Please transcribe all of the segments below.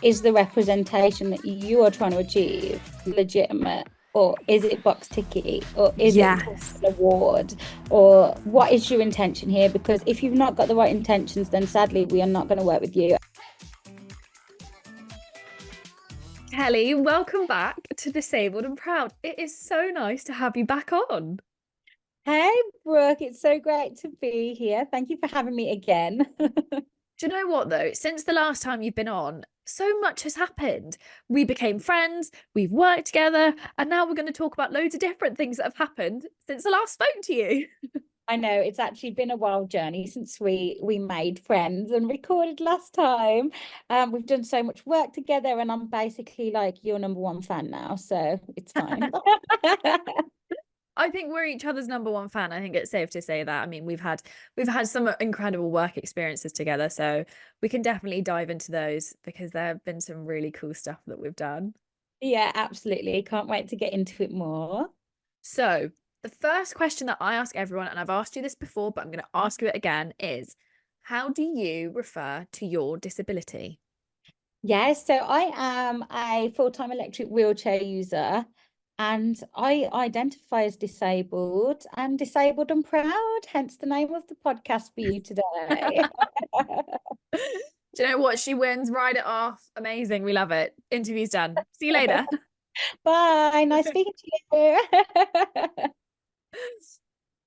is the representation that you are trying to achieve legitimate? Or is it box ticky? Or is it for Yes. an award? Or what is your intention here? Because if you've not got the right intentions, then sadly, we are not going to work with you. Kelly, welcome back to Disabled and Proud. It is so nice to have you back on. Hey, Brooke, it's so great to be here. Thank you for having me again. Do you know what, though? Since the last time you've been on, so much has happened. We became friends, we've worked together, and now we're going to talk about loads of different things that have happened since I last spoke to you. I know it's actually been a wild journey since we made friends and recorded last time. We've done so much work together, and I'm basically like your number one fan now, so it's fine. I think we're each other's number one fan. I think it's safe to say that. I mean, we've had some incredible work experiences together, so we can definitely dive into those because there have been some really cool stuff that we've done. Yeah, absolutely. Can't wait to get into it more. So, the first question that I ask everyone, and I've asked you this before, but I'm going to ask you it again, is how do you refer to your disability? Yeah, so I am a full-time electric wheelchair user and I identify as disabled and proud, hence the name of the podcast for you today. Do you know what? She wins. Write it off. Amazing. We love it. Interview's done. See you later. Bye, nice speaking to you.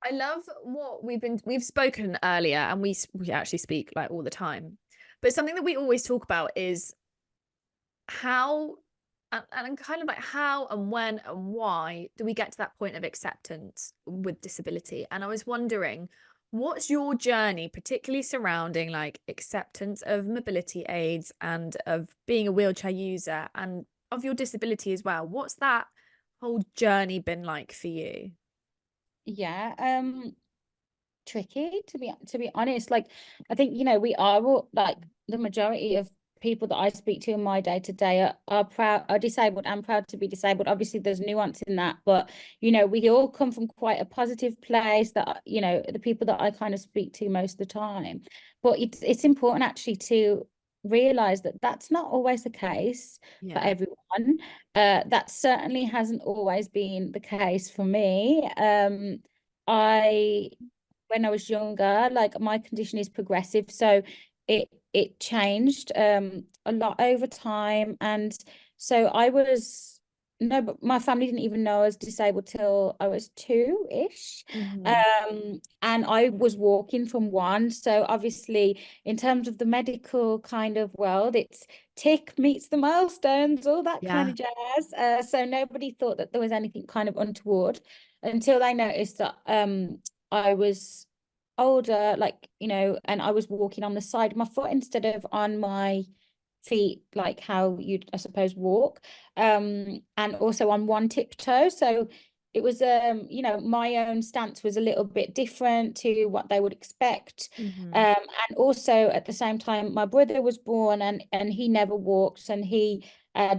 I love what we've spoken earlier, and we actually speak like all the time. But something that we always talk about is how and kind of like how and when and why do we get to that point of acceptance with disability? And I was wondering, what's your journey, particularly surrounding like acceptance of mobility aids and of being a wheelchair user and of your disability as well? What's that whole journey been like for you? Yeah, tricky to be honest. Like I think, we are all like the majority of people that I speak to in my day to day are disabled and proud to be disabled. Obviously, there's nuance in that, but we all come from quite a positive place that, the people that I kind of speak to most of the time. But it's important actually to realize that that's not always the case for Yeah. everyone. That certainly hasn't always been the case for me. I when I was younger, like my condition is progressive, so it changed a lot over time, and so I was no, but my family didn't even know I was disabled till I was two-ish. Hmm. And I was walking from one. So obviously, in terms of the medical kind of world, it's tick meets the milestones, all that kind Yeah. of jazz. So nobody thought that there was anything kind of untoward until they noticed that I was older, like, and I was walking on the side of my foot instead of on my feet, like how you'd, I suppose, walk. And also on one tiptoe. So it was, my own stance was a little bit different to what they would expect. Hmm. And also at the same time, my brother was born and he never walked and he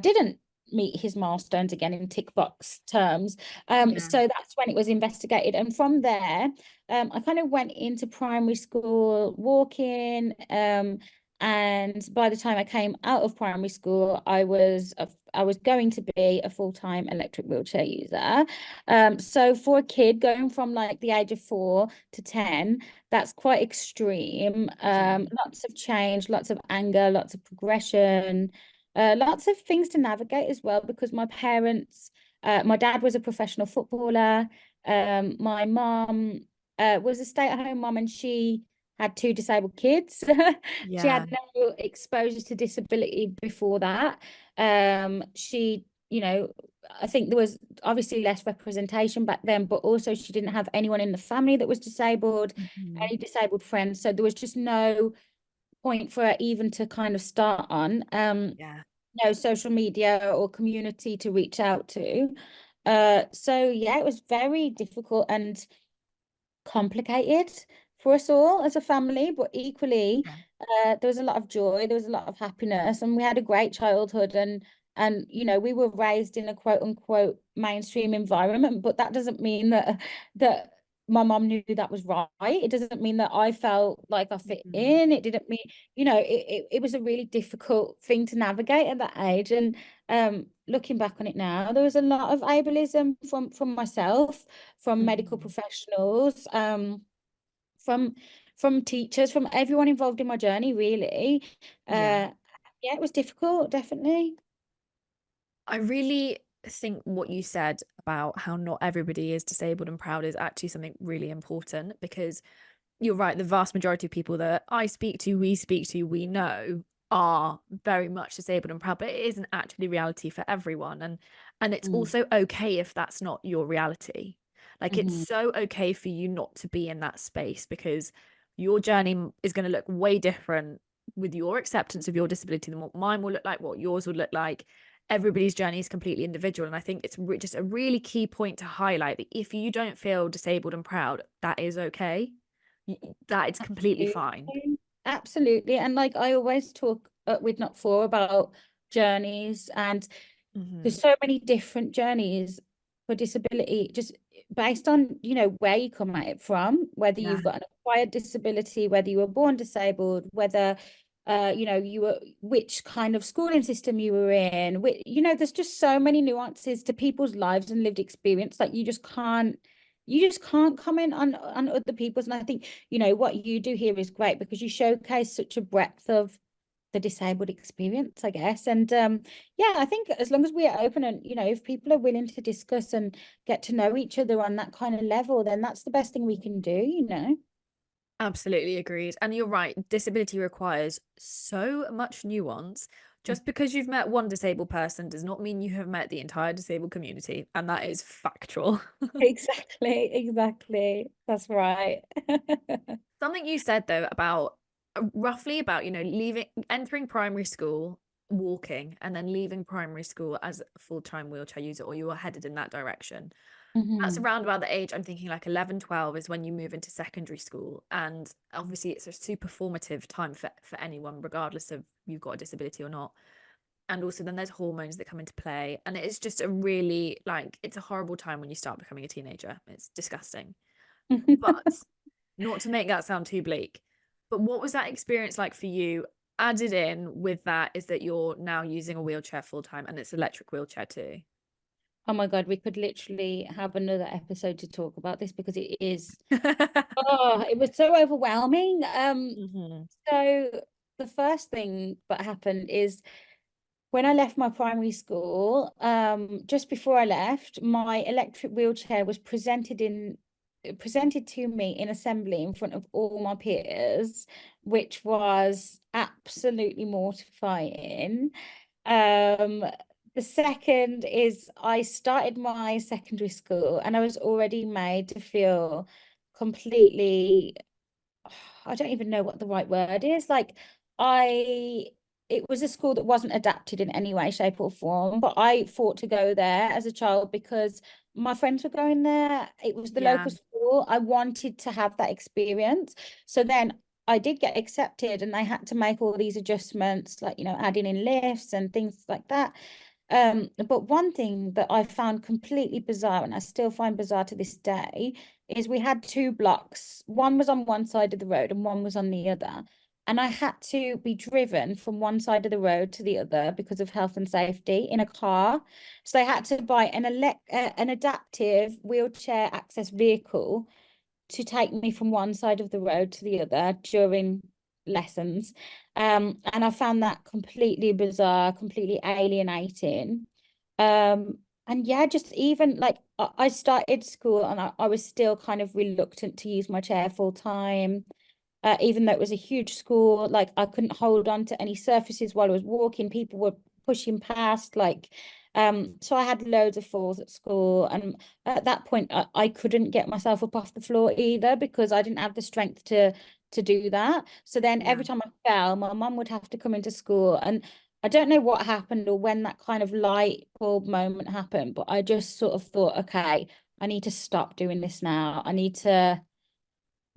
didn't meet his milestones again in tick box terms. Yeah. So that's when it was investigated. And from there, I kind of went into primary school walking. And by the time I came out of primary school, I was going to be a full-time electric wheelchair user. So for a kid going from like the age of 4 to 10, that's quite extreme. Yeah. Lots of change, lots of anger, lots of progression, lots of things to navigate as well because my dad was a professional footballer. My mom was a stay-at-home mom and she had two disabled kids. She Yeah. had no exposure to disability before that. She, I think there was obviously less representation back then, but also she didn't have anyone in the family that was disabled, Hmm. any disabled friends. So there was just no point for her even to kind of start on. Yeah. No social media or community to reach out to. So yeah, it was very difficult and complicated for us all as a family, but equally, Yeah. there was a lot of joy, there was a lot of happiness, and we had a great childhood and we were raised in a quote unquote mainstream environment, but that doesn't mean that my mom knew that was right. It doesn't mean that I felt like I fit Mhm. in. It didn't mean, it was a really difficult thing to navigate at that age. And looking back on it now, there was a lot of ableism from myself, from medical Mhm. professionals, from teachers, from everyone involved in my journey, really. Yeah. Yeah, it was difficult, definitely. I really think what you said about how not everybody is disabled and proud is actually something really important, because you're right, the vast majority of people that I speak to, we speak to, we know are very much disabled and proud, but it isn't actually reality for everyone. And it's Mm. also okay if that's not your reality. Like, it's Mhm. so okay for you not to be in that space, because your journey is going to look way different with your acceptance of your disability than what mine will look like, what yours would look like. Everybody's journey is completely individual. And I think it's just a really key point to highlight that if you don't feel disabled and proud, that is okay. That it's completely fine. Absolutely. Absolutely. And like I always talk with Not For about journeys, and Hmm. there's so many different journeys for disability, just based on, where you come at it from, whether Yeah. you've got an acquired disability, whether you were born disabled, whether you were, which kind of schooling system you were in. There's just so many nuances to people's lives and lived experience. Like you just can't comment on other people's. And I think, what you do here is great, because you showcase such a breadth of the disabled experience, I guess. And yeah, I think as long as we are open, and if people are willing to discuss and get to know each other on that kind of level, then that's the best thing we can do. Absolutely agreed. And you're right, disability requires so much nuance. Just because you've met one disabled person does not mean you have met the entire disabled community. And that is factual. Exactly, that's right. Something you said though about roughly about, leaving, entering primary school, walking, and then leaving primary school as a full-time wheelchair user, or you were headed in that direction. That's Mhm. around about the age I'm thinking, like 11, 12 is when you move into secondary school. And obviously it's a super formative time for anyone, regardless of you've got a disability or not. And also then there's hormones that come into play. And it's just a really, like, it's a horrible time when you start becoming a teenager. It's disgusting. But not to make that sound too bleak, but what was that experience like for you? Added in with that is that you're now using a wheelchair full time, and it's electric wheelchair too. Oh my God, we could literally have another episode to talk about this, because it was so overwhelming. Hmm. So the first thing that happened is, when I left my primary school, just before I left, my electric wheelchair was presented to me in assembly in front of all my peers, which was absolutely mortifying. Um, the second is, I started my secondary school and I was already made to feel completely, I don't even know what the right word is. Like, I it was a school that wasn't adapted in any way, shape, or form. But I fought to go there as a child because my friends were going there. It was the Yeah. local school. I wanted to have that experience. So then I did get accepted, and I had to make all these adjustments, like, adding in lifts and things like that. But one thing that I found completely bizarre, and I still find bizarre to this day, is we had two blocks. One was on one side of the road and one was on the other. And I had to be driven from one side of the road to the other because of health and safety in a car. So I had to buy an adaptive wheelchair access vehicle to take me from one side of the road to the other during lessons. And I found that completely bizarre, completely alienating. And yeah, just even like I started school and I was still kind of reluctant to use my chair full time. Even though it was a huge school, like I couldn't hold on to any surfaces while I was walking. People were pushing past, like, so I had loads of falls at school. And at that point, I couldn't get myself up off the floor either, because I didn't have the strength to do that. So then Yeah. every time I fell, my mum would have to come into school. And I don't know what happened or when that kind of light bulb moment happened, but I just sort of thought, okay, I need to stop doing this now. I need to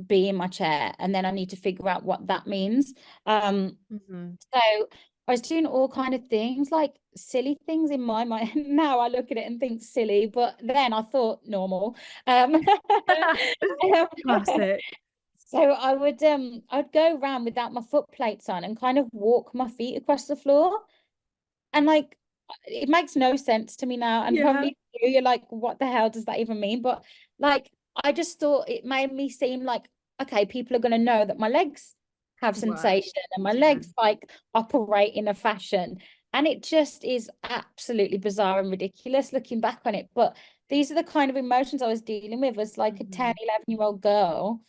be in my chair, and then I need to figure out what that means. Hmm. So I was doing all kind of things, like silly things in my mind. Now I look at it and think silly, but then I thought normal. Um, um, Classic. so I'd go around without my foot plates on and kind of walk my feet across the floor. And like it makes no sense to me now. And Yeah. probably you're like, what the hell does that even mean? But like I just thought it made me seem like, okay, people are gonna know that my legs have Work. sensation and my Yeah. legs like operate in a fashion. And it just is absolutely bizarre and ridiculous looking back on it. But these are the kind of emotions I was dealing with as like a 10, Mhm. 11-year-old girl.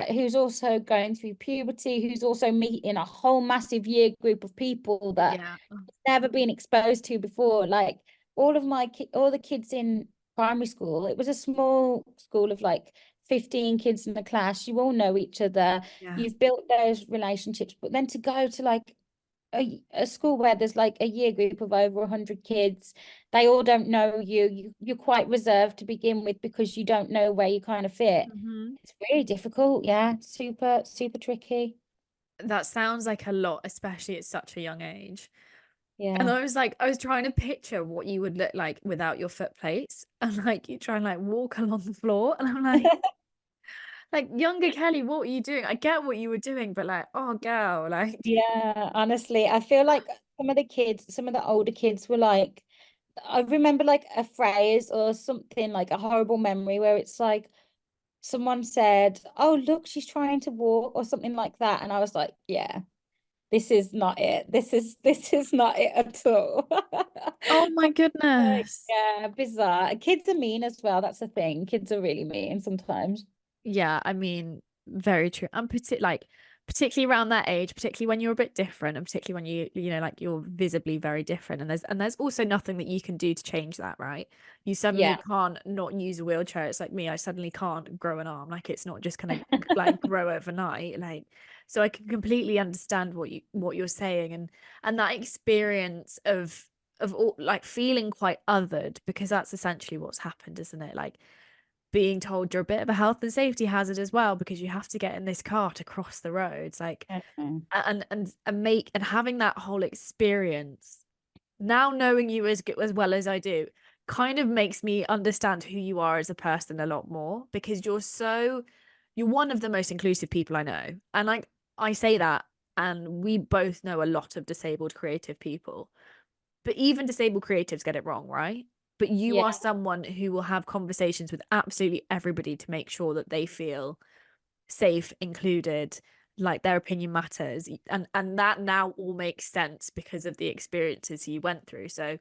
Who's also going through puberty, who's also meeting a whole massive year group of people that Yeah. never been exposed to before. Like all the kids in primary school, it was a small school of like 15 kids in the class. You all know each other. Yeah. You've built those relationships, but then to go to like a school where there's like a year group of over 100 kids, they all don't know you're quite reserved to begin with because you don't know where you kind of fit. Mhm. It's really difficult. Yeah, super, super tricky. That sounds like a lot, especially at such a young age. And Yeah. I was like, I was trying to picture what you would look like without your foot plates. And like you try and like walk along the floor. And I'm like, younger Kelly, what were you doing? I get what you were doing, but like, oh girl, like Yeah, honestly, I feel like some of the older kids were like, I remember like a phrase or something like a horrible memory where it's like someone said, "Oh, look, she's trying to walk" or something like that, and I was like, "Yeah, this is not it. This is not it at all." oh my Like, goodness. yeah, bizarre. Kids are mean as well. That's the thing. Kids are really mean sometimes. Yeah, I mean, very true. And particularly around that age, particularly when you're a bit different, and particularly when you know, like you're visibly very different. And there's also nothing that you can do to change that, right? You suddenly Yeah. can't not use a wheelchair. It's like me, I suddenly can't grow an arm. Like it's not just gonna like grow overnight. Like so I can completely understand what you're saying and that experience of all, like feeling quite othered because that's essentially what's happened, isn't it? Like being told you're a bit of a health and safety hazard as well because you have to get in this car to cross the roads like Okay. and make and having that whole experience now knowing you as well as I do kind of makes me understand who you are as a person a lot more because you're one of the most inclusive people I know and like I say that and we both know a lot of disabled creative people but even disabled creatives get it wrong, right? But you Yeah. are someone who will have conversations with absolutely everybody to make sure that they feel safe, included, like their opinion matters. And that now all makes sense because of the experiences you went through. So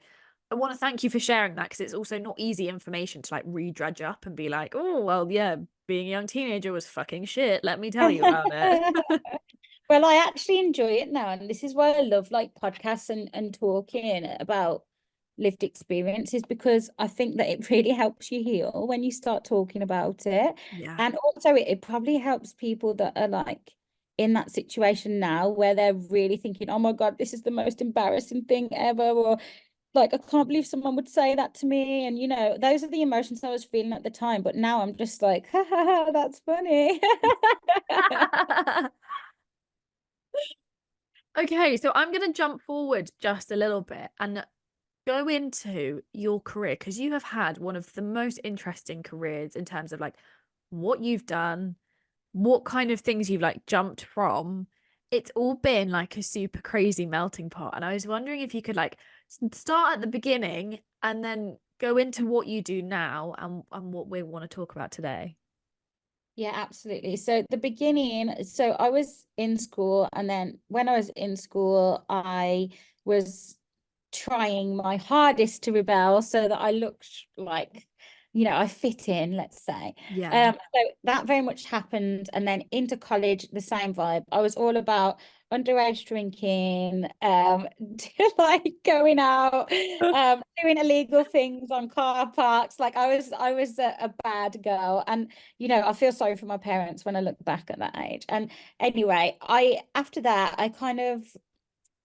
I want to thank you for sharing that because it's also not easy information to like redredge up and be like, oh, well, yeah, being a young teenager was fucking shit. Let me tell you about it. Well, I actually enjoy it now, and this is why I love like podcasts and talking about lived experiences because I think that it really helps you heal when you start talking about it. Yeah. And also it probably helps people that are like in that situation now where they're really thinking, oh my God, this is the most embarrassing thing ever, or like I can't believe someone would say that to me. And those are the emotions I was feeling at the time. But now I'm just like, ha ha ha, that's funny. Okay, so I'm going to jump forward just a little bit and go into your career because you have had one of the most interesting careers in terms of like what you've done, what kind of things you've like jumped from. It's all been like a super crazy melting pot. And I was wondering if you could like start at the beginning and then go into what you do now and what we want to talk about today. Yeah, absolutely. So the beginning, so I was in school, and then when I was in school, I was trying my hardest to rebel so that I looked like, I fit in, let's say. Yeah. So that very much happened. And then into college, the same vibe. I was all about underage drinking, like going out, doing illegal things on car parks. Like I was a bad girl. And I feel sorry for my parents when I look back at that age. And anyway, after that, I kind of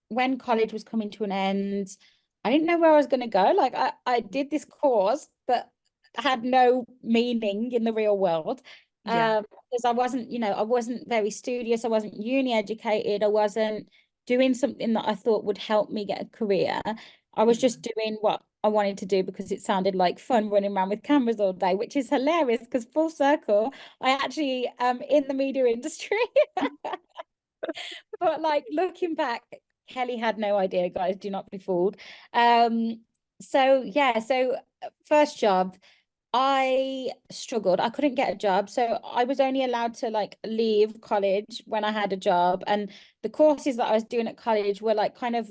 when college was coming to an end, I didn't know where I was going to go. Like I did this course that had no meaning in the real world. Yeah. Because I wasn't very studious. I wasn't uni educated. I wasn't doing something that I thought would help me get a career. I was just doing what I wanted to do because it sounded like fun running around with cameras all day, which is hilarious because full circle, I actually am in the media industry. But like looking back, Kelly had no idea, guys, do not be fooled. So yeah, so first job, I struggled. I couldn't get a job. So I was only allowed to like leave college when I had a job. And the courses that I was doing at college were like kind of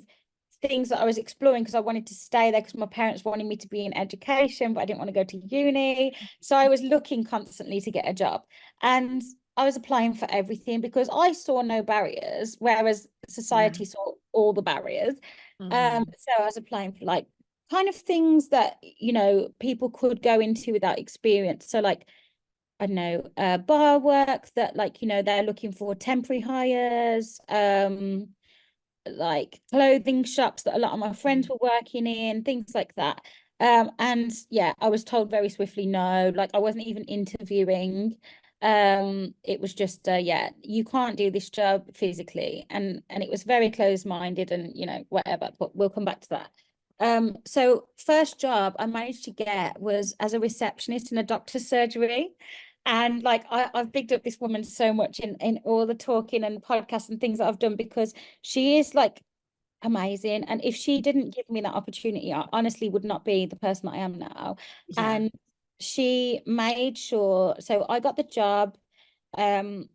things that I was exploring because I wanted to stay there because my parents wanted me to be in education, but I didn't want to go to uni. So I was looking constantly to get a job. And I was applying for everything because I saw no barriers, whereas Yeah. society saw all the barriers. Mhm. So I was applying for like kind of things that, you know, people could go into without experience. So like, I don't know, bar work that like, you know, they're looking for temporary hires, like clothing shops that a lot of my friends were working in, things like that. And yeah, I was told very swiftly no, like I wasn't even interviewing. It was just yeah, you can't do this job physically, and it was very closed-minded and you know, whatever, but we'll come back to that. So first job I managed to get was as a receptionist in a doctor's surgery. And like I've picked up this woman so much in all the talking and podcasts and things that I've done because she is like amazing. And if she didn't give me that opportunity, I honestly would not be the person I am now. Yeah. And she made sure, so I got the job. Um,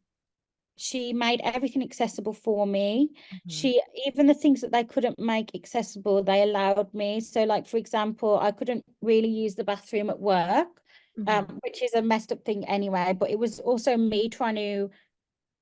she made everything accessible for me. Mhm. She, even the things that they couldn't make accessible, they allowed me. So, like for example, I couldn't really use the bathroom at work, Mhm. which is a messed up thing anyway. But it was also me trying to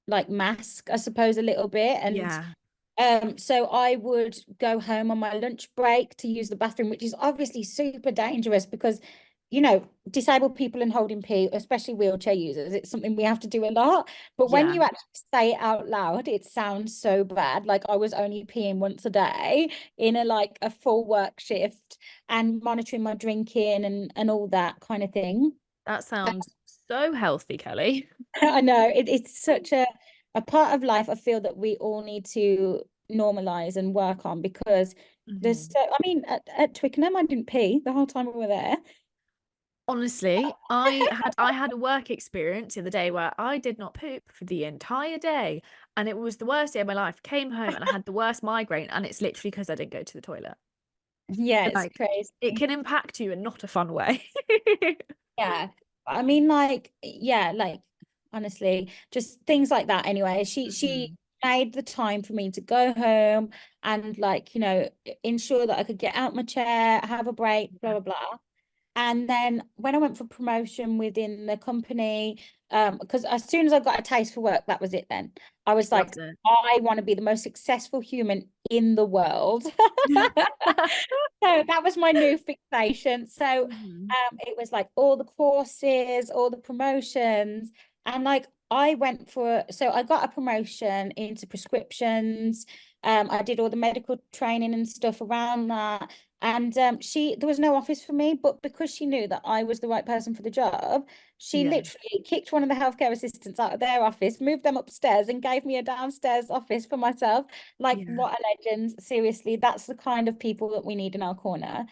like mask, I suppose, a little bit. And Yeah. so I would go home on my lunch break to use the bathroom, which is obviously super dangerous because, you know, disabled people and holding pee, especially wheelchair users, it's something we have to do a lot. But when Yeah. you actually say it out loud, it sounds so bad. Like I was only peeing once a day in a like a full work shift and monitoring my drinking and all that kind of thing. That sounds so healthy, Kelly. I know it's such a part of life I feel that we all need to normalize and work on because there's Mhm. so I mean at Twickenham I didn't pee the whole time we were there. Honestly, I had a work experience the other day where I did not poop for the entire day, and it was the worst day of my life. Came home and I had the worst migraine, and it's literally because I didn't go to the toilet. Yeah, it's Like, it crazy. can impact you in not a fun way. Yeah. I mean like yeah, like honestly, just things like that anyway. She Mhm. made the time for me to go home and like, you know, ensure that I could get out my chair, have a break, blah Yeah. blah blah. And then when I went for promotion within the company, because as soon as I got a taste for work, that was it then. I was like, Loved it. I want to be the most successful human in the world. So that was my new fixation. So Mhm. it was like all the courses, all the promotions, and like I went for so I got a promotion into prescriptions. I did all the medical training and stuff around that. And there was no office for me, but because she knew that I was the right person for the job, she Yeah. literally kicked one of the healthcare assistants out of their office, moved them upstairs, and gave me a downstairs office for myself. Like, Yeah. what a legend. Seriously, that's the kind of people that we need in our corner.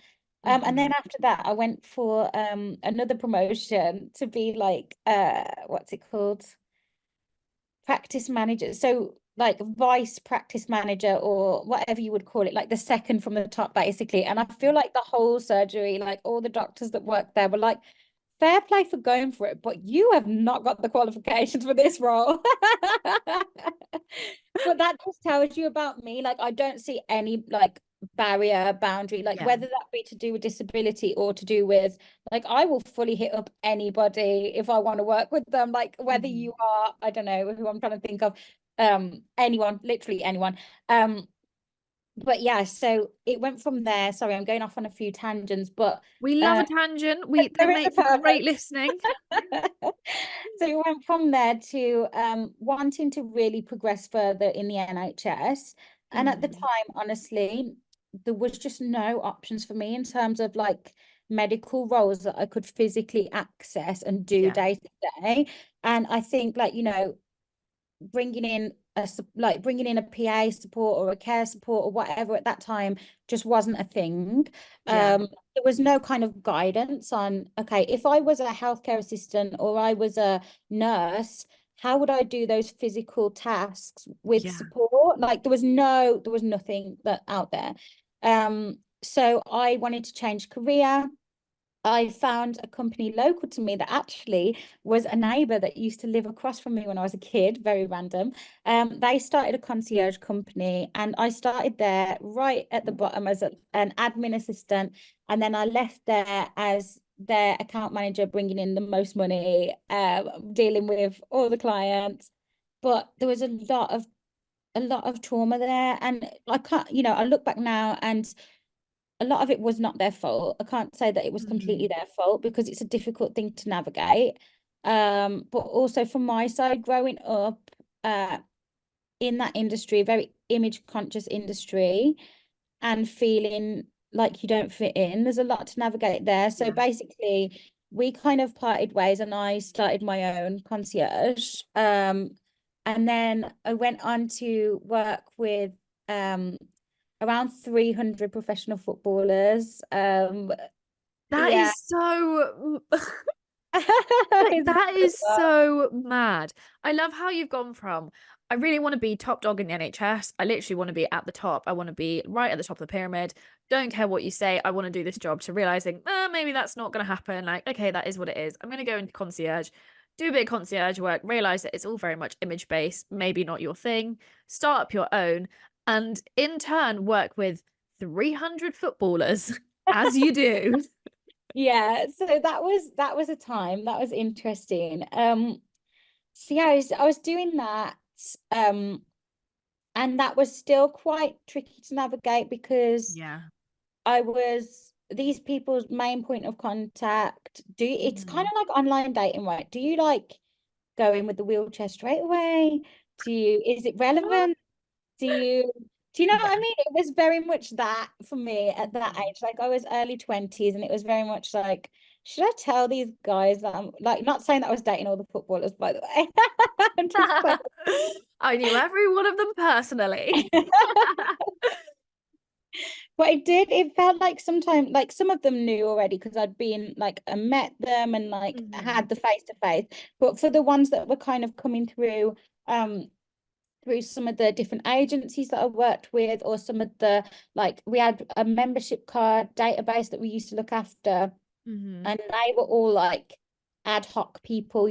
And then Mhm. after that, I went for another promotion to be like what's it called? Practice manager. So like vice practice manager or whatever you would call it, like the second from the top, basically. And I feel like the whole surgery, like all the doctors that worked there were like, fair play for going for it, but you have not got the qualifications for this role. But that just tells you about me. Like, I don't see any like barrier, boundary, like Yeah. whether that be to do with disability or to do with like I will fully hit up anybody if I want to work with them. Like whether Mhm. you are, I don't know who I'm trying to think of, anyone, literally anyone. But yeah, so it went from there. Sorry, I'm going off on a few tangents, but We love a tangent. That there is a makes for great purpose. listening. So it went from there to wanting to really progress further in the NHS. And at the Mhm. time, honestly, there was just no options for me in terms of like medical roles that I could physically access and do Yeah. day to day. And I think like, you know, bringing in like bringing in a PA support or a care support or whatever at that time just wasn't a thing. Yeah. There was no kind of guidance on, okay, if I was a healthcare assistant or I was a nurse, how would I do those physical tasks with Yeah. support? Like there was nothing that out there. So I wanted to change career. I found a company local to me that actually was a neighbor that used to live across from me when I was a kid, very random. They started a concierge company and I started there right at the bottom as an admin assistant. And then I left there as their account manager, bringing in the most money, dealing with all the clients. But there was a lot of trauma there. And I can't, I look back now and a lot of it was not their fault. I can't say that it was completely Mhm. their fault because it's a difficult thing to navigate. But also from my side, growing up in that industry, very image conscious industry, and feeling like you don't fit in, there's a lot to navigate there. So Yeah. basically, we kind of parted ways, and I started my own concierge. And then I went on to work with around 300 professional footballers. That Yeah. is so like, It's that a is lot. so mad. I love how you've gone from, I really want to be top dog in the NHS. I literally want to be at the top. I want to be right at the top of the pyramid. Don't care what you say. I want to do this job, to realizing, maybe that's not going to happen. Like, okay, that is what it is. I'm going to go into concierge, do a bit of concierge work, realize that it's all very much image based, maybe not your thing, start up your own, and in turn work with 300 footballers as you do. Yeah, so that was a time that was interesting. So yeah, I was doing that, um, and that was still quite tricky to navigate because Yeah. I was these people's main point of contact. It's kind Mhm. of like online dating, right? Do you like go in with the wheelchair straight away? Is it What? relevant? Do you know what Yeah. I mean? It was very much that for me at that Mhm. age. Like I was early 20s and it was very much like, should I tell these guys that I'm like, not saying that I was dating all the footballers, by the way. I'm just saying. I knew every one of them personally. But it felt like sometimes like some of them knew already because I'd been like I met them and like Mhm. had the face to face. But for the ones that were kind of coming um through some of the different agencies that I worked with, or some of the like we had a membership card database that we used to look after, Mhm. and they were all like ad hoc people.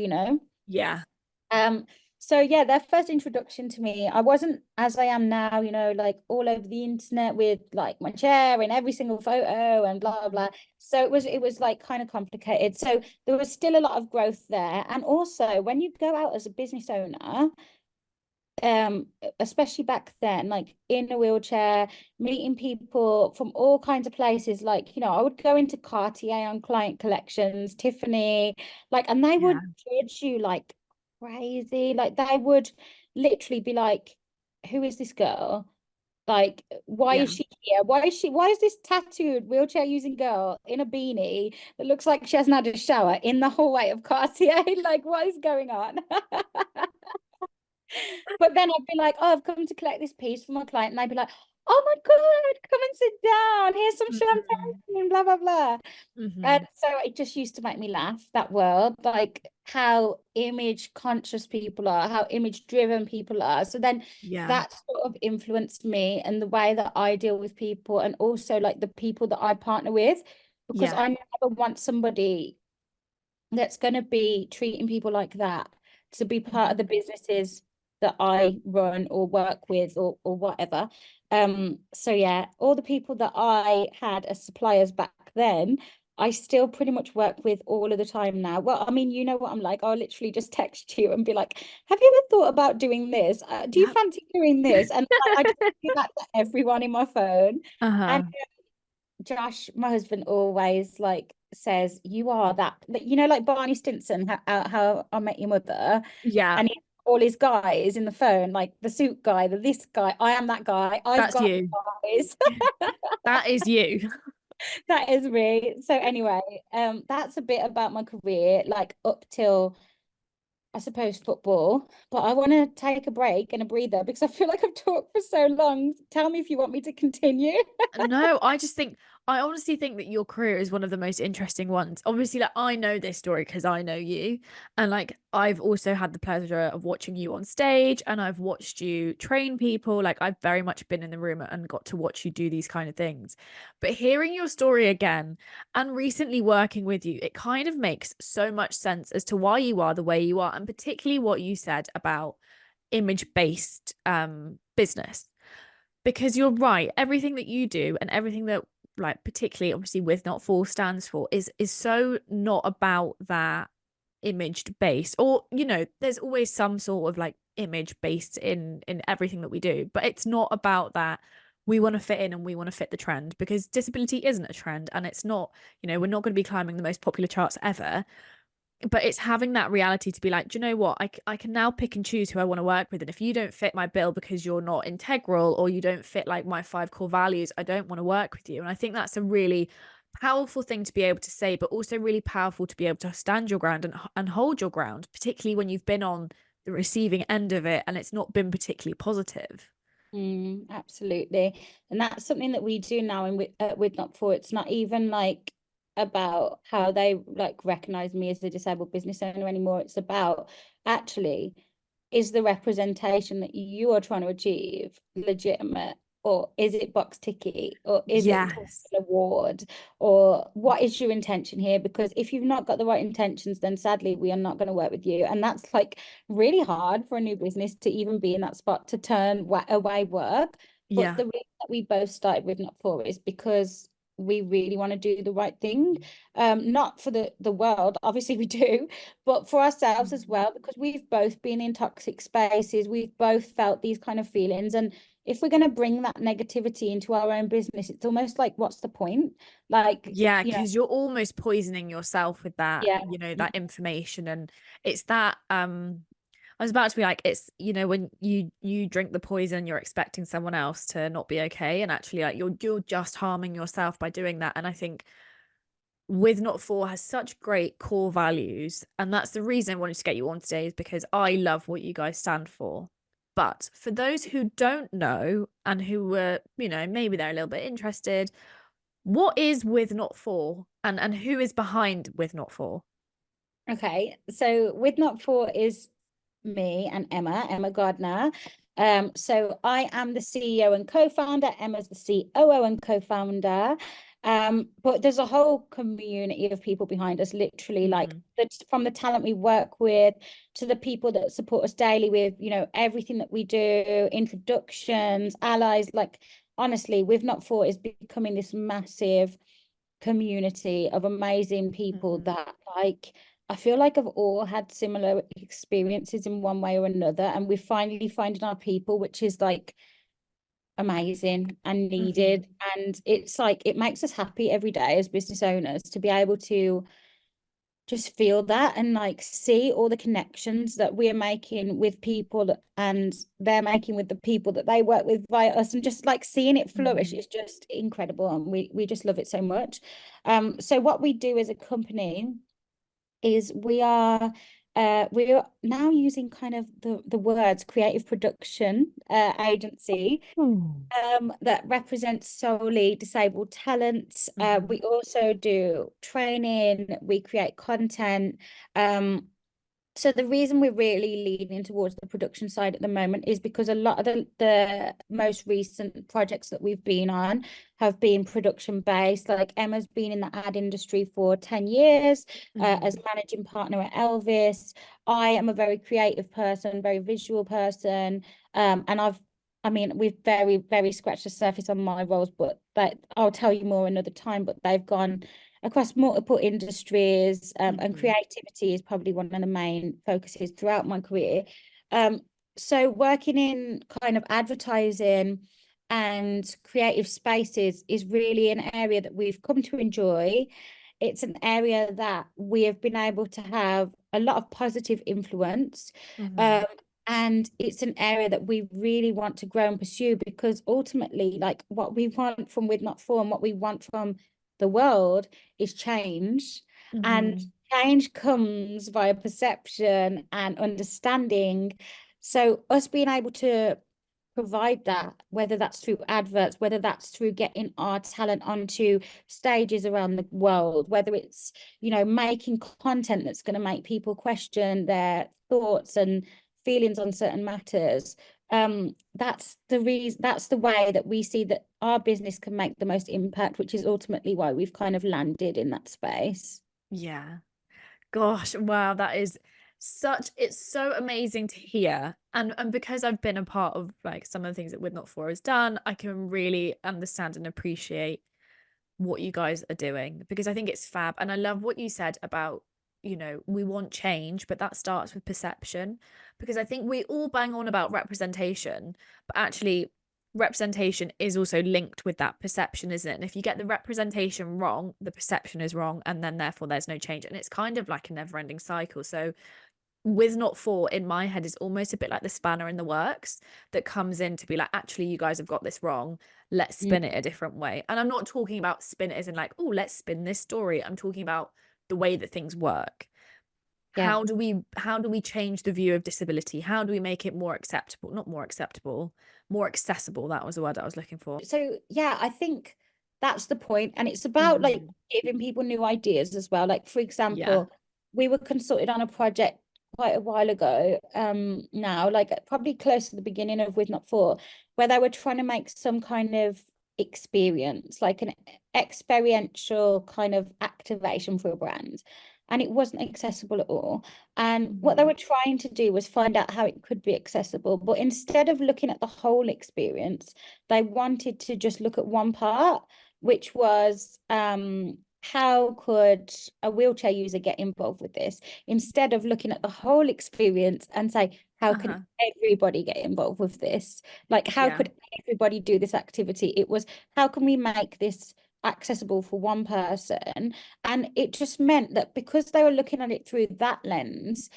Yeah. Um, so yeah, their first introduction to me, I wasn't as I am now, like all over the internet with like my chair and every single photo and blah blah Mhm. blah. So it was like kind of complicated. So there was still a lot of growth there. And also when you go out as a business owner, um especially back then, like in a wheelchair, meeting people from all kinds of places, like I would go into Cartier on client collections, Tiffany, like, and they Yeah. would judge you like crazy. Like they would literally be like, who is this girl? Like, why Yeah. is she here? Why is this tattooed wheelchair using girl in a beanie that looks like she hasn't had a shower in the hallway of Cartier? Like, what is going on? But then I'd be like, oh, I've come to collect this piece for my client. And I'd be like, oh my God, come and sit down. Here's some Mhm. champagne, blah, blah, blah. And Mhm. so it just used to make me laugh, that world, like how image conscious people are, how image driven people are. So then Yeah. that sort of influenced me and the way that I deal with people, and also like the people that I partner with, because Yeah. I never want somebody that's going to be treating people like that to be part of Mhm. the businesses that I run or work with, or whatever. So yeah, all the people that I had as suppliers back then, I still pretty much work with all of the time now. Well, I mean, you know what I'm like. I'll literally just text you and be like, "Have you ever thought about doing this? Do you Yep. fancy doing this?" And I just do that to everyone in my phone. And Uh-huh. Josh, my husband, always like says, "You are that," like Barney Stinson, how I Met Your Mother, Yeah. and all his guys in the phone, like the suit guy, the this guy. I am that guy. I've That's got you. guys. That is you. That is me. So anyway, that's a bit about my career, like up till I suppose football, but I want to take a break and a breather because I feel like I've talked for so long. Tell me if you want me to continue. No, I honestly think that your career is one of the most interesting ones. Obviously, like I know this story because I know you, and like I've also had the pleasure of watching you on stage, and I've watched you train people. Like I've very much been in the room and got to watch you do these kind of things. But hearing your story again and recently working with you, it kind of makes so much sense as to why you are the way you are, and particularly what you said about image-based business, because you're right, everything that you do and everything that, like, particularly obviously with not for stands for is so not about that imaged based, or there's always some sort of like image based in everything that we do, but it's not about that. We want to fit in and we want to fit the trend, because disability isn't a trend, and it's not, we're not going to be climbing the most popular charts ever, but it's having that reality to be like, do you know what? I can now pick and choose who I want to work with. And if you don't fit my bill because you're not integral, or you don't fit like my 5 core values, I don't want to work with you. And I think that's a really powerful thing to be able to say, but also really powerful to be able to stand your ground and hold your ground, particularly when you've been on the receiving end of it and it's not been particularly positive. Absolutely. And that's something that we do now with Not For. It's not even like about how they like recognize me as a disabled business owner anymore. It's about, actually, is the representation that you are trying to achieve legitimate, or is it box ticky, or is it Yes. an award, or what is your intention here? Because if you've not got the right intentions, then sadly we are not going to work with you. And that's like really hard for a new business to even be in that spot, to turn away work. But Yeah. the reason that we both started with Not For is because we really want to do the right thing, not for the world, obviously we do, but for ourselves as well, because we've both been in toxic spaces, we've both felt these kind of feelings, and if we're going to bring that negativity into our own business, it's almost like, what's the point? Like, Yeah, because you're almost poisoning yourself with that, yeah. that information. And it's that I was about to be like, it's, when you drink the poison, you're expecting someone else to not be okay, and actually like you're just harming yourself by doing that. And I think with Not For has such great core values, and that's the reason I wanted to get you on today, is because I love what you guys stand for. But for those who don't know and who were, maybe they're a little bit interested, what is With Not For, and who is behind With Not For? Okay, so with Not For is me and Emma Gardner. So I am the CEO and co-founder. Emma's the COO and co-founder. But there's a whole community of people behind us, literally, like from the talent we work with to the people that support us daily with, everything that we do, introductions, allies. Like, honestly, With Not For is becoming this massive community of amazing people that, like, I feel like I've all had similar experiences in one way or another, and we're finally finding our people, which is like amazing and needed. And it's like, it makes us happy every day as business owners to be able to just feel that and like see all the connections that we're making with people, and they're making with the people that they work with via us, and just like seeing it flourish is just incredible, and we just love it so much. So what we do as a company is we're now using kind of the words creative production agency, Mhm. that represents solely disabled talent. We also do training, we create content. So the reason we're really leaning towards the production side at the moment is because a lot of the most recent projects that we've been on have been production based. Like, Emma's been in the ad industry for 10 years as managing partner at Elvis. I am a very creative person, very visual person. And I mean, we've very, very scratched the surface on my roles, but I'll tell you more another time, but they've gone across multiple industries, and creativity is probably one of the main focuses throughout my career. So working in kind of advertising and creative spaces is really an area that we've come to enjoy. It's an area that we have been able to have a lot of positive influence. And it's an area that we really want to grow and pursue, because ultimately, like, what we want from With Not For and what we want from the world is change. And change comes via perception and understanding. So us being able to provide that, whether that's through adverts, whether that's through getting our talent onto stages around the world, whether it's, you know, making content that's going to make people question their thoughts and feelings on certain matters. That's the reason, that's the way that we see that our business can make the most impact, which is ultimately why we've kind of landed in that space. Yeah. Gosh, wow, that is it's so amazing to hear. And because I've been a part of like some of the things that With Not For has done, I can really understand and appreciate what you guys are doing, because I think it's fab. And I love what you said about, you know, we want change, but that starts with perception. Because I think we all bang on about representation, but actually representation is also linked with that perception, isn't it? And if you get the representation wrong, the perception is wrong, and then therefore there's no change. And it's kind of like a never-ending cycle. So With Not For in my head is almost a bit like the spanner in the works that comes in to be like, actually, you guys have got this wrong. Let's spin it a different way. And I'm not talking about spin it as in like, oh, let's spin this story. I'm talking about the way that things work. Yeah. How do we change the view of disability? How do we make it more acceptable? Not more acceptable, more accessible. That was the word I was looking for. So yeah, I think that's the point. And it's about like Mhm. giving people new ideas as well. Like, for Yeah. example, we were consulted on a project quite a while ago, now, like probably close to the beginning of With Not For, where they were trying to make some kind of experience, like an experiential kind of activation for a brand. And it wasn't accessible at all. And what they Mhm. were trying to do was find out how it could be accessible. But instead of looking at the whole experience, they wanted to just look at one part, which was how could a wheelchair user get involved with this, instead of looking at the whole experience and say, how can Uh-huh. everybody get involved with this? Like, how Yeah. could everybody do this activity? It was, how can we make this accessible for one person? And it just meant that because they were looking at it through that lens,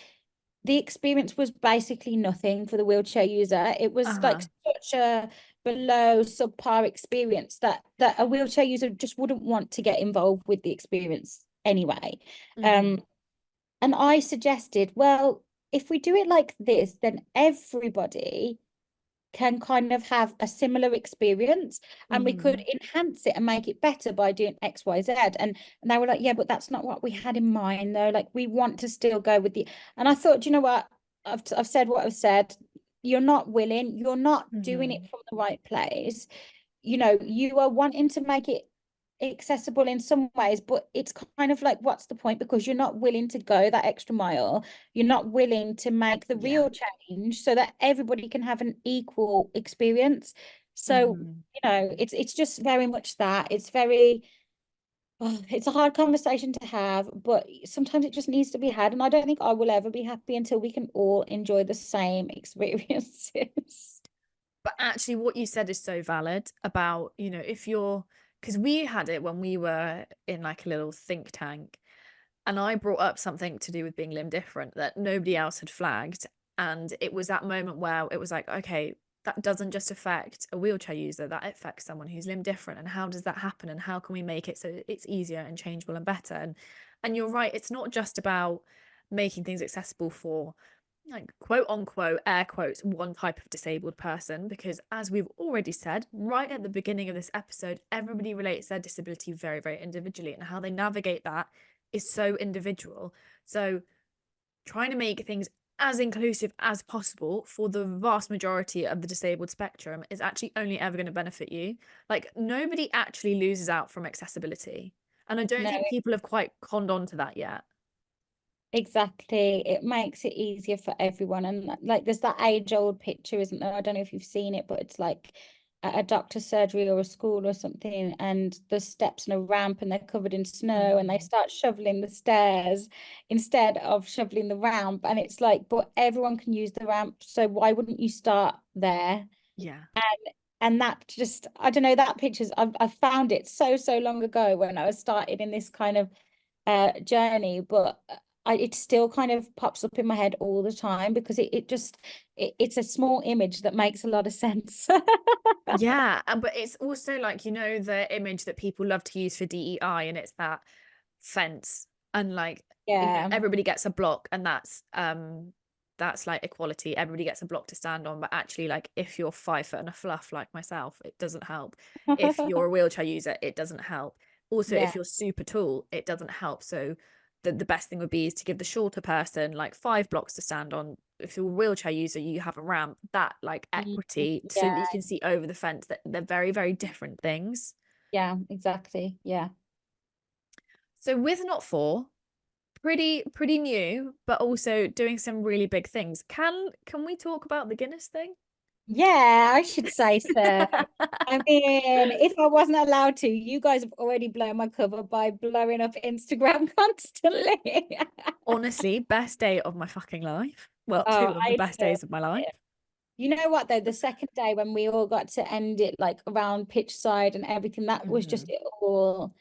the experience was basically nothing for the wheelchair user. It was like Uh-huh. such a below subpar experience that a wheelchair user just wouldn't want to get involved with the experience anyway. Mhm. Um, and I suggested, well, if we do it like this, then everybody can kind of have a similar experience, and we could Mhm. enhance it and make it better by doing XYZ. And they were like, yeah, but that's not what we had in mind though. Like, we want to still go with the, and I thought, you know what, I've said what I've said. You're not willing, you're not doing it Mhm. from the right place. You know, you are wanting to make it accessible in some ways, but it's kind of like, what's the point? Because you're not willing to go that extra mile. You're not willing to make the Yeah. real change so that everybody can have an equal experience. So, Mhm. you know, it's just very much that. It's very, it's a hard conversation to have, but sometimes it just needs to be had. And I don't think I will ever be happy until we can all enjoy the same experiences. But actually, what you said is so valid about, you know, if you're, because we had it when we were in like a little think tank, and I brought up something to do with being limb different that nobody else had flagged. And it was that moment where it was like, okay, that doesn't just affect a wheelchair user, that affects someone who's limb different. And how does that happen? And how can we make it so it's easier and changeable and better? And you're right, it's not just about making things accessible for like quote unquote air quotes one type of disabled person, because as we've already said right at the beginning of this episode, everybody relates their disability very, very individually, and how they navigate that is so individual. So trying to make things as inclusive as possible for the vast majority of the disabled spectrum is actually only ever going to benefit you. Like, nobody actually loses out from accessibility, and I don't No, think people have quite conned on to that yet. exactly. It makes it easier for everyone. And like, there's that age-old picture, isn't there? I don't know if you've seen it, but it's like at a doctor's surgery or a school or something, and the steps and a ramp, and they're covered in snow, and they Mhm. start shoveling the stairs instead of shoveling the ramp. And it's like, but everyone can use the ramp, so why wouldn't you start there? Yeah. And that just, I don't know, that pictures, I found it so long ago when I was started in this kind of journey, but it still kind of pops up in my head all the time because it just, it's a small image that makes a lot of sense. Yeah, but it's also like, you know, the image that people love to use for DEI, and it's that fence and like Yeah. everybody gets a block, and that's like equality. Everybody gets a block to stand on. But actually, like, if you're 5 foot and a fluff like myself, it doesn't help. If you're a wheelchair user, it doesn't help. Also, Yeah. if you're super tall, it doesn't help. So the best thing would be is to give the shorter person like 5 blocks to stand on. If you're a wheelchair user, you have a ramp. That like equity, so that you Yeah. can see over the fence, that they're very, very different things. Yeah, exactly. Yeah. So with Not For, pretty new, but also doing some really big things. Can we talk about the Guinness thing? Yeah, I should say so. I mean, if I wasn't allowed to, you guys have already blown my cover by blowing up Instagram constantly. Honestly, best day of my fucking life. Well, Oh, two of the I best love days of my life. it. You know what though? The second day when we all got to end it like around pitch side and everything, that was just Mhm. it all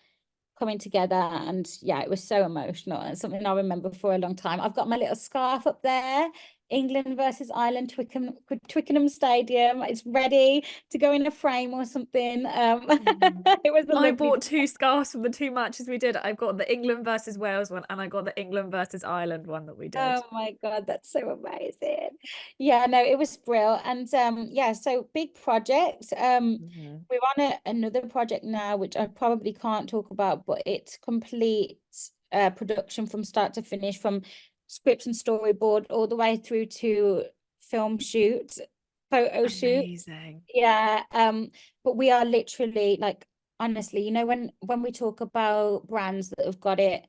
coming together. And yeah, it was so emotional and something I remember for a long time. I've got my little scarf up there. England versus Ireland, Twickenham Stadium. It's ready to go in a frame or something. Mhm. It was a I lovely bought 2 scarves from the 2 matches we did. I've got the England versus Wales one, and I got the England versus Ireland one that we did. Oh my God, that's so amazing. Yeah, no, it was brilliant. And yeah, so big project. Mhm. We're on another project now, which I probably can't talk about, but it's complete production from start to finish, from script and storyboard all the way through to film shoot, photo shoot. Amazing. Yeah. But we are literally like, honestly, you know, when we talk about brands that have got it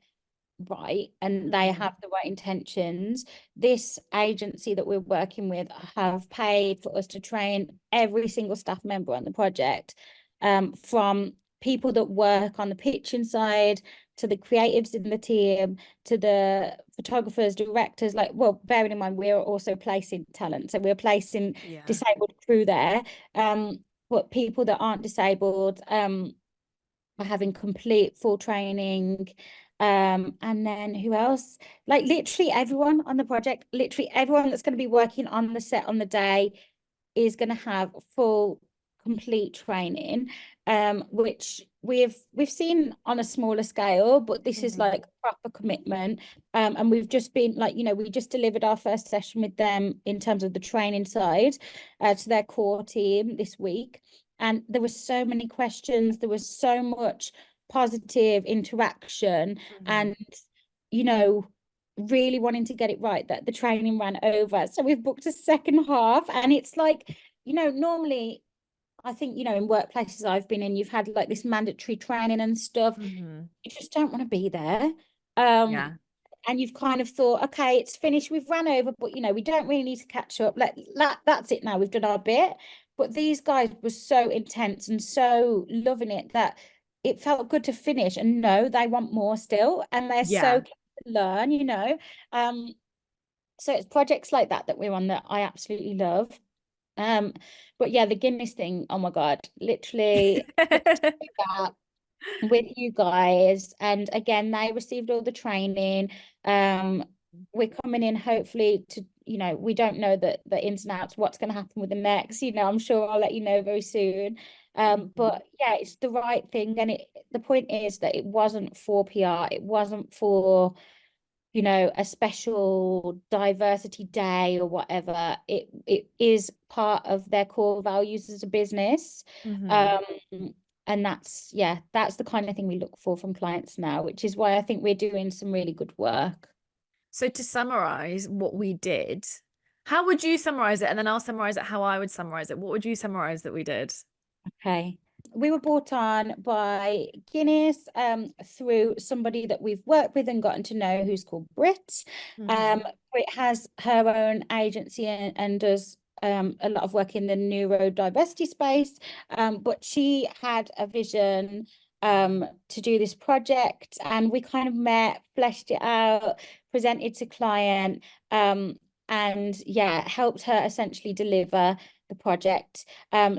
right and they Mhm. have the right intentions, this agency that we're working with have paid for us to train every single staff member on the project, from people that work on the pitching side to the creatives in the team to the photographers, directors. Like, well, bearing in mind we're also placing talent, so we're placing Yeah. disabled crew there, but people that aren't disabled are having complete full training. And then who else? Like literally everyone on the project, literally everyone that's going to be working on the set on the day is going to have full complete training, which we've seen on a smaller scale, but this is Mhm. like proper commitment. And we've just been like, you know, we just delivered our first session with them in terms of the training side, to their core team this week. And there were so many questions, there was so much positive interaction, Mhm. and you know, really wanting to get it right, that the training ran over. So we've booked a second half, and it's like, you know, normally I think, you know, in workplaces I've been in, you've had like this mandatory training and stuff. Mhm. You just don't want to be there. Um, Yeah. and you've kind of thought, okay, it's finished, we've ran over, but you know, we don't really need to catch up. That's it now, we've done our bit. But these guys were so intense and so loving it that it felt good to finish and know they want more still, and they're so Yeah. keen to learn, you know. Um, so it's projects like that that we're on that I absolutely love. Um, but yeah, the Guinness thing, oh my God, literally that with you guys. And again, they received all the training. Um, we're coming in hopefully to, you know, we don't know the ins and outs, what's going to happen with the next, you know, I'm sure I'll let you know very soon. Mhm. But yeah, it's the right thing. And the point is that it wasn't for PR, it wasn't for, you know, a special diversity day or whatever. It is part of their core values as a business. Mhm. Um, and that's, yeah, that's the kind of thing we look for from clients now, which is why I think we're doing some really good work. So to summarize what we did, how would you summarize it? And then I'll summarize it how I would summarize it. What would you summarize that we did? Okay. We were brought on by Guinness, through somebody that we've worked with and gotten to know, who's called Brit. Mhm. Brit has her own agency and does a lot of work in the neurodiversity space. But she had a vision to do this project, and we kind of met, fleshed it out, presented to client, and yeah, helped her essentially deliver the project.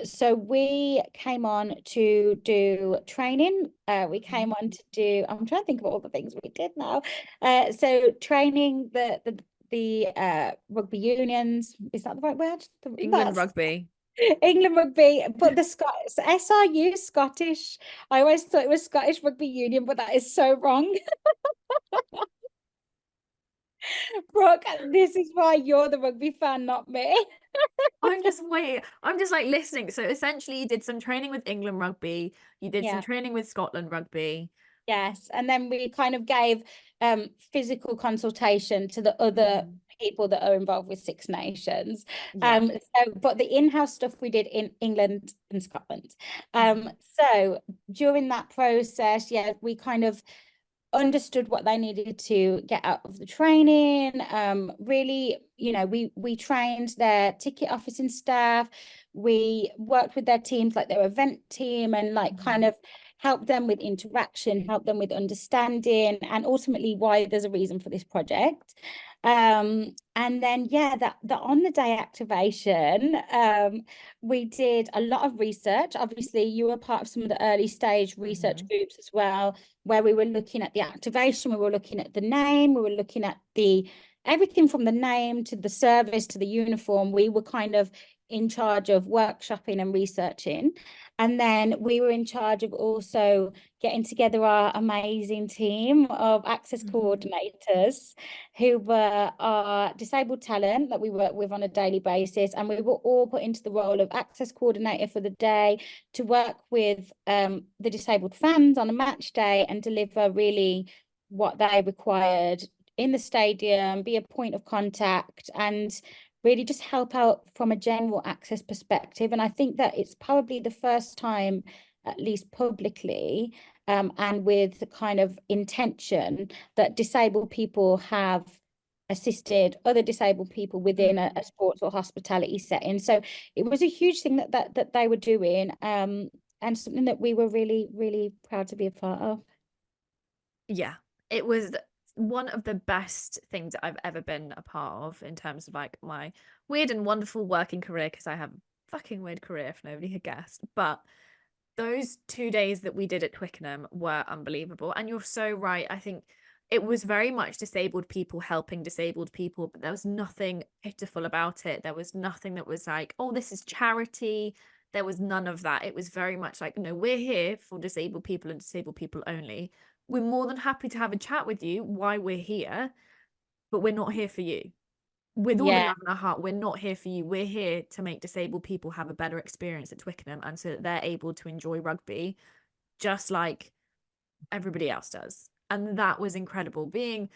So we came on to do training. We Mhm. came on to do, I'm trying to think of all the things we did now. So training the rugby unions, is that the right word? England That's rugby. England rugby, but the SRU Scottish. I always thought it was Scottish Rugby Union, but that is so wrong. Brooke, this is why you're the rugby fan, not me. I'm just waiting. I'm just like listening. So essentially, you did some training with England rugby. You did some Yeah. training with Scotland rugby. Yes, and then we kind of gave physical consultation to the other Mhm. people that are involved with Six Nations. Yeah. But the in-house stuff we did in England and Scotland. Mhm. So during that process, yeah, we kind of understood what they needed to get out of the training. Really, we trained their ticket officing staff. We worked with their teams, like their event team, and like kind Mhm. of help them with interaction, help them with understanding, and ultimately why there's a reason for this project. And then yeah, that the on the day activation, we did a lot of research. Obviously, you were part of some of the early stage research Mhm. groups as well, where we were looking at the activation, we were looking at the name, we were looking at the everything from the name to the service to the uniform. We were kind of in charge of workshopping and researching. And then we were in charge of also getting together our amazing team of access Mhm. coordinators who were our disabled talent that we work with on a daily basis. And we were all put into the role of access coordinator for the day to work with the disabled fans on a match day and deliver really what they required in the stadium, be a point of contact, and really just help out from a general access perspective. And I think that it's probably the first time, at least publicly, and with the kind of intention that disabled people have assisted other disabled people within Mhm. a sports or hospitality setting. So it was a huge thing that they were doing, and something that we were really, really proud to be a part of. Yeah, it was one of the best things that I've ever been a part of in terms of like my weird and wonderful working career, because I have a fucking weird career if nobody had guessed. But those 2 days that we did at Twickenham were unbelievable. And you're so right. I think it was very much disabled people helping disabled people, but there was nothing pitiful about it. There was nothing that was like, oh, this is charity. There was none of that. It was very much like, no, we're here for disabled people and disabled people only. We're more than happy to have a chat with you why we're here, but we're not here for you. With all the Yeah, love in our heart, we're not here for you. We're here to make disabled people have a better experience at Twickenham, and so that they're able to enjoy rugby just like everybody else does. And that was incredible. Being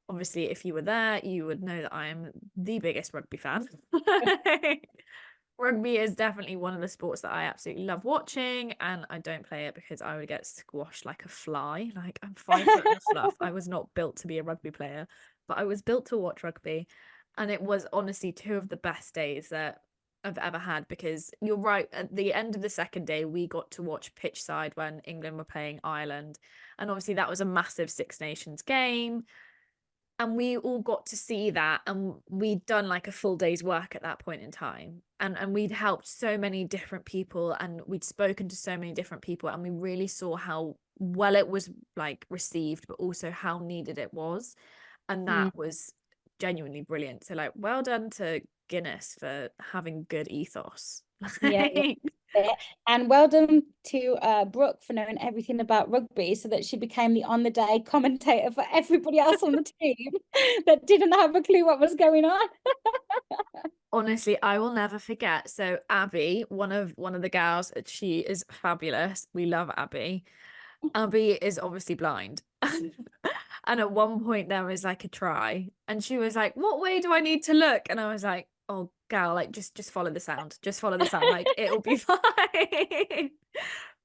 obviously, if you were there, you would know that I am the biggest rugby fan. Rugby is definitely one of the sports that I absolutely love watching, and I don't play it because I would get squashed like a fly. Like, I'm 5 foot and a fluff. I was not built to be a rugby player, but I was built to watch rugby. And it was honestly two of the best days that I've ever had, because you're right, at the end of the second day, we got to watch pitch side when England were playing Ireland. And obviously that was a massive Six Nations game, and we all got to see that, and we'd done like a full day's work at that point in time, and we'd helped so many different people, and we'd spoken to so many different people, and we really saw how well it was like received, but also how needed it was. And Mm, that was genuinely brilliant. So like, well done to Guinness for having good ethos. yeah, yeah. Yeah. And well done to Brooke for knowing everything about rugby so that she became the on the day commentator for everybody else on the team that didn't have a clue what was going on. Honestly, I will never forget. So Abby, one of the gals, she is fabulous. We love Abby. Abby is obviously blind. And at one point there was like a try, and she was like, "What way do I need to look?" And I was like, "Oh, gal, like just follow the sound. Just follow the sound. Like it'll be fine."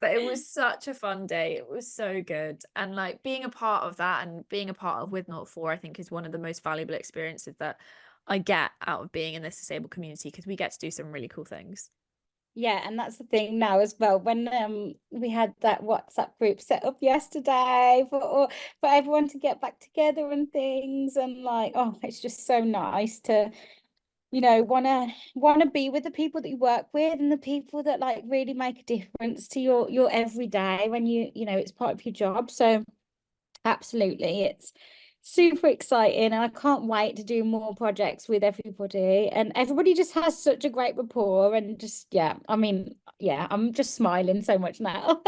But it was such a fun day. It was so good. And like being a part of that and being a part of With Not For, I think is one of the most valuable experiences that I get out of being in this disabled community, because we get to do some really cool things. Yeah, and that's the thing now as well. When we had that WhatsApp group set up yesterday for everyone to get back together and things, and like, oh, it's just so nice to, wanna be with the people that you work with and the people that like really make a difference to your everyday when it's part of your job. So absolutely, it's super exciting, and I can't wait to do more projects with everybody. And everybody just has such a great rapport, and just yeah, I mean, yeah, I'm just smiling so much now.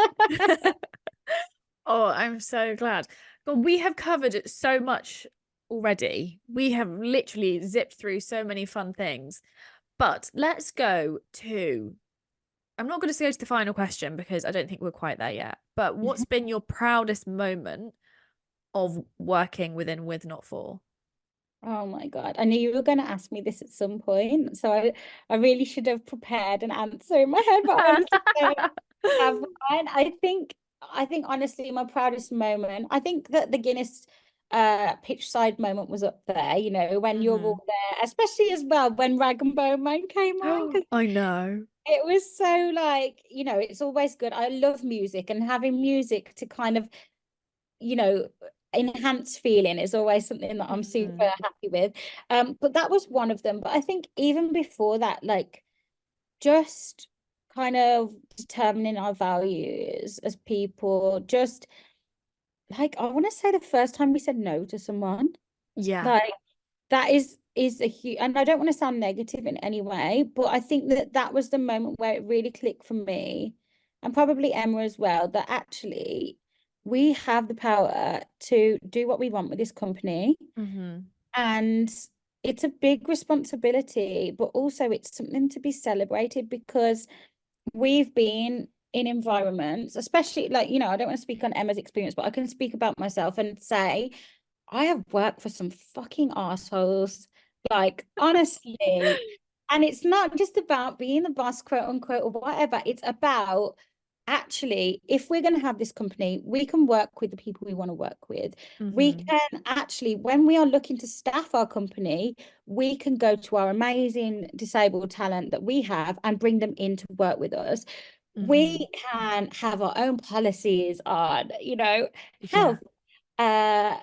Oh, I'm so glad. But we have covered it so much already. We have literally zipped through so many fun things. But let's go to, I'm not going to go to the final question because I don't think we're quite there yet. But what's been your proudest moment of working within With Not For? Oh my God. I knew you were going to ask me this at some point. So I really should have prepared an answer in my head, but I honestly don't have one. I think honestly, my proudest moment, I think that the Guinness pitch side moment was up there, you know, when you're Mhm. all there, especially as well when Rag and Bone Man came on, because I know. it was so like, you know, it's always good. I love music, and having music to kind of, you know, enhance feeling is always something that I'm super Mhm. happy with. But that was one of them. But I think even before that, like just kind of determining our values as people, just like I want to say the first time we said no to someone, Yeah. like that is a huge, and I don't want to sound negative in any way, but I think that that was the moment where it really clicked for me, and probably Emma as well, that actually we have the power to do what we want with this company. Mhm. And it's a big responsibility, but also it's something to be celebrated, because we've been in environments, especially like, you know, I don't want to speak on Emma's experience, but I can speak about myself and say I have worked for some fucking assholes, like honestly. And it's not just about being the boss, quote unquote, or whatever. It's about actually, if we're going to have this company, we can work with the people we want to work with. We Mhm. can actually, when we are looking to staff our company, we can go to our amazing disabled talent that we have and bring them in to work with us. Mhm. We can have our own policies on, you know, Yeah. health, uh,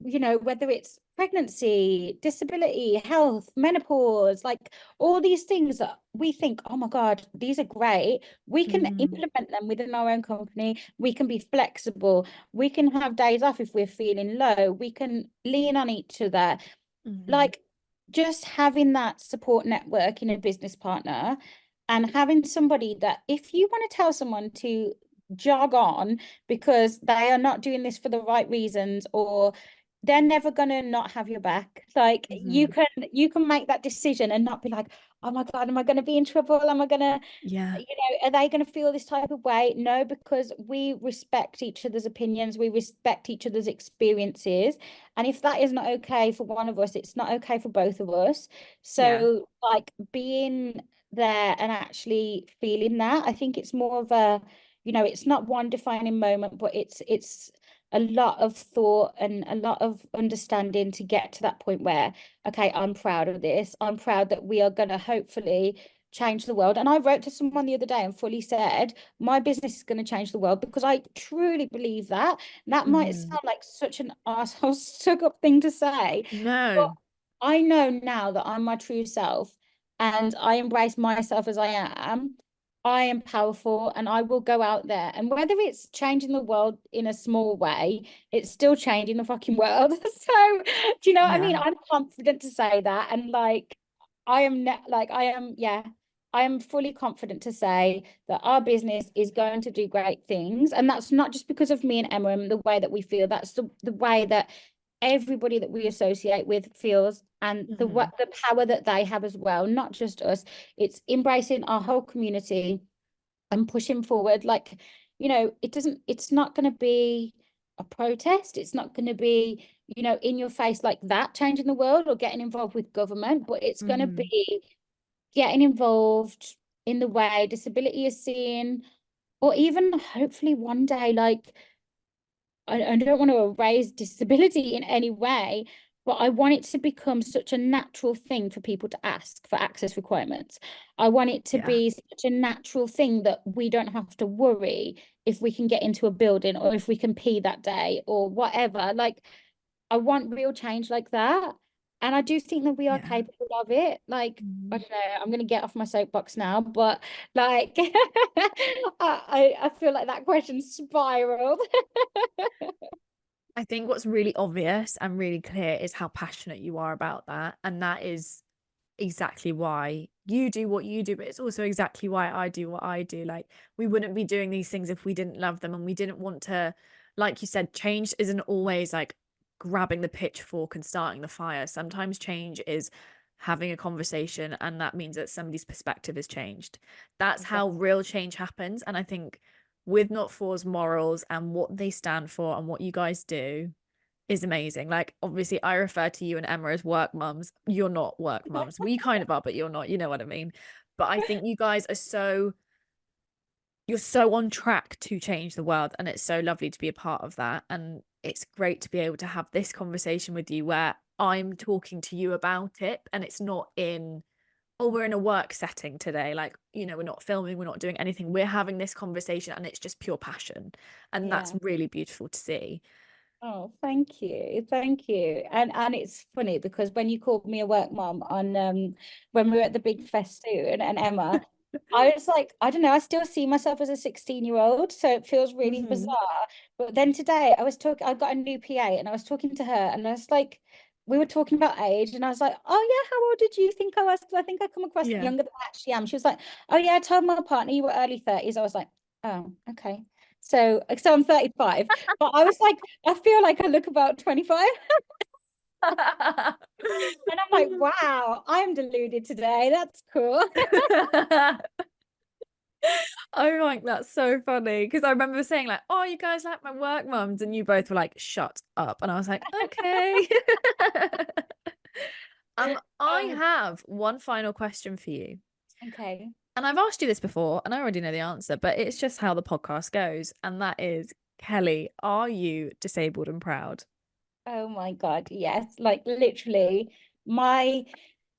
you know, whether it's pregnancy, disability, health, menopause, like all these things that we think, oh my God, these are great. We can Mhm. implement them within our own company. We can be flexible. We can have days off if we're feeling low. We can lean on each other. Mhm. Like just having that support network in a business partner, and having somebody that if you want to tell someone to jog on because they are not doing this for the right reasons, or they're never going to not have your back, like Mhm. you can make that decision and not be like, oh my God, am I going to be in trouble, am I going to, Yeah. you know, are they going to feel this type of way? No, because we respect each other's opinions, we respect each other's experiences. And if that is not okay for one of us, it's not okay for both of us. Yeah. So, like being there and actually feeling that, I think it's more of a, you know, it's not one defining moment, but it's a lot of thought and a lot of understanding to get to that point where, okay, I'm proud of this. I'm proud that we are going to hopefully change the world. And I wrote to someone the other day and fully said, my business is going to change the world, because I truly believe that. That might Mhm. sound like such an asshole stuck up thing to say, but No. I know now that I'm my true self and I embrace myself as I am. I am powerful and I will go out there. And whether it's changing the world in a small way, it's still changing the fucking world. So, do you know what I mean? Yeah. I'm confident to say that. And like, I am, like, I am, yeah, I am fully confident to say that our business is going to do great things. And that's not just because of me and Emma and the way that we feel, that's the way that everybody that we associate with feels, and Mhm. the power that they have as well, not just us. It's embracing our whole community and pushing forward. Like, you know, it's not going to be a protest. It's not going to be, you know, in your face like that, changing the world or getting involved with government, but it's going to Mhm. be getting involved in the way disability is seen, or even hopefully one day, like, I don't want to erase disability in any way, but I want it to become such a natural thing for people to ask for access requirements. I want it to Yeah. be such a natural thing that we don't have to worry if we can get into a building or if we can pee that day or whatever. Like, I want real change like that. And I do think that we are Yeah. capable of it. Like, I Mhm. don't know, I'm gonna get off my soapbox now, but like I feel like that question spiraled. I think what's really obvious and really clear is how passionate you are about that. And that is exactly why you do what you do, but it's also exactly why I do what I do. Like, we wouldn't be doing these things if we didn't love them and we didn't want to like you said, change isn't always like grabbing the pitchfork and starting the fire. Sometimes change is having a conversation, and that means that somebody's perspective has changed. That's how real change happens. And I think with Not For's morals and what they stand for and what you guys do is amazing. Like, obviously, I refer to you and Emma as work mums. You're not work mums. We kind of are, but you're not. You know what I mean? But I think you guys are you're so on track to change the world, and it's so lovely to be a part of that. And it's great to be able to have this conversation with you where I'm talking to you about it, and it's not in, oh, we're in a work setting today, like, we're not filming, we're not doing anything, we're having this conversation and it's just pure passion, and that's really beautiful to see. Oh, thank you. Thank you. And it's funny because when you called me a work mom on when we were at the big festoon and Emma, I was like, I don't know, I still see myself as a 16-year-old, so it feels really bizarre. But then today I got a new PA and I was talking to her and I was like, we were talking about age and I was like, oh yeah, how old did you think I was? Because I think I come across Yeah. younger than I actually am. She was like, oh yeah, I told my partner you were early 30s. I was like, oh, okay. So I'm 35, but I was like, I feel like I look about 25. And I'm like, wow, I'm deluded today. That's cool. Oh, like, that's so funny because I remember saying like, oh, you guys like my work mums, and you both were like, shut up. And I was like, okay. I have one final question for you. Okay. And I've asked you this before and I already know the answer, but it's just how the podcast goes. And that is, Kelly, are you disabled and proud? Oh my God, yes. Like literally, my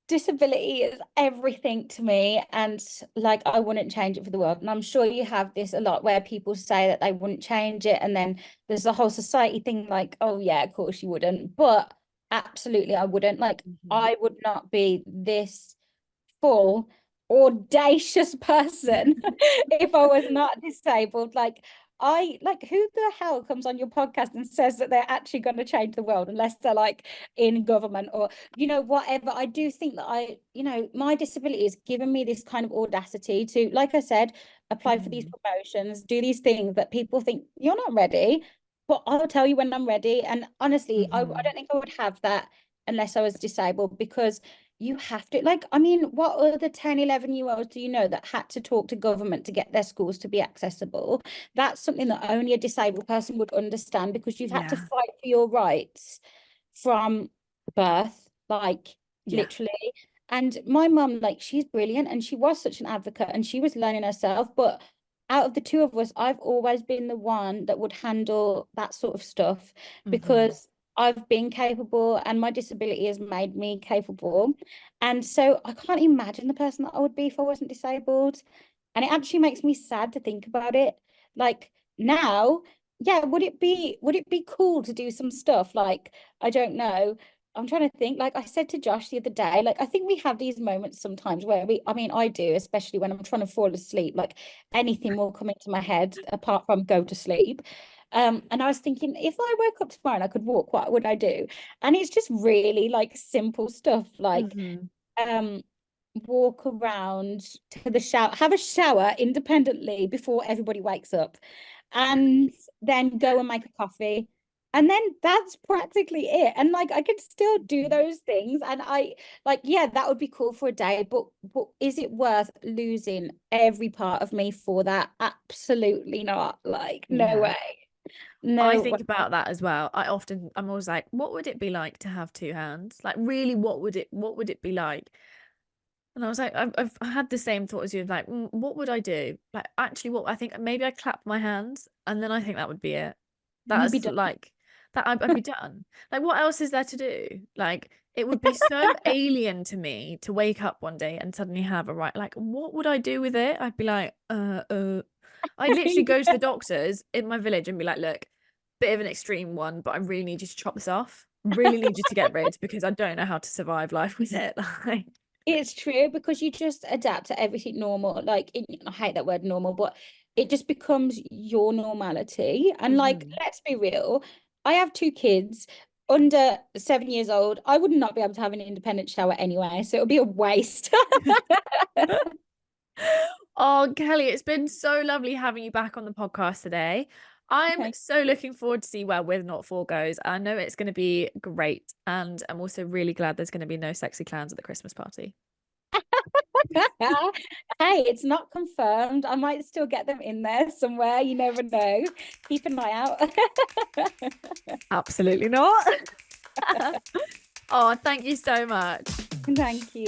disability is everything to me, and like I wouldn't change it for the world. And I'm sure you have this a lot where people say that they wouldn't change it, and then there's the whole society thing like, oh yeah, of course you wouldn't. But absolutely I wouldn't. Like I would not be this full audacious person if I was not disabled. Like who the hell comes on your podcast and says that they're actually going to change the world unless they're like in government or whatever. I do think that my disability has given me this kind of audacity to, like I said, apply for these promotions, do these things that people think you're not ready, but I'll tell you when I'm ready. And honestly, I don't think I would have that unless I was disabled, because you have to, like, I mean, what other 10, 11-year-olds do you know that had to talk to government to get their schools to be accessible? That's something that only a disabled person would understand, because you've had to fight for your rights from birth, like literally. And my mum, like, she's brilliant and she was such an advocate and she was learning herself. But out of the two of us, I've always been the one that would handle that sort of stuff because I've been capable and my disability has made me capable. And so I can't imagine the person that I would be if I wasn't disabled. And it actually makes me sad to think about it. Like now, yeah, would it be cool to do some stuff? Like, I don't know. I'm trying to think. Like I said to Josh the other day, like I think we have these moments sometimes where I mean, I do, especially when I'm trying to fall asleep, like anything will come into my head apart from go to sleep. And I was thinking, if I woke up tomorrow and I could walk, what would I do? And it's just really like simple stuff, like um walk around to the shower, have a shower independently before everybody wakes up, and then go and make a coffee. And then that's practically it. And like I could still do those things. And I like, yeah, that would be cool for a day, but is it worth losing every part of me for that? Absolutely not. Like, no way. I No way. think about that as well. I'm always like, what would it be like to have two hands? Like, really, what would it be like? And I was like, I've had the same thought as you, like, what would I do? Like, actually, what I think maybe I clap my hands, and then I think that would be it. You'd be That's done. like that. I'd be done. Like, what else is there to do? Like, it would be so alien to me to wake up one day and suddenly have a right. Like, what would I do with it? I'd be like, I'd literally go to the doctors in my village and be like, look, bit of an extreme one, but I really need you to chop this off. Really need you to get rid because I don't know how to survive life with it. Like, It's true, because you just adapt to everything normal. Like, I hate that word normal, but it just becomes your normality. And like, let's be real, I have two kids under 7 years old. I would not be able to have an independent shower anyway, so it would be a waste. oh, Kelly, it's been so lovely having you back on the podcast today. I'm Okay. so looking forward to see where With Not For goes. I know it's going to be great. And I'm also really glad there's going to be no sexy clowns at the Christmas party. Hey, it's not confirmed. I might still get them in there somewhere. You never know. Keep an eye out. Absolutely not. Oh, thank you so much. Thank you.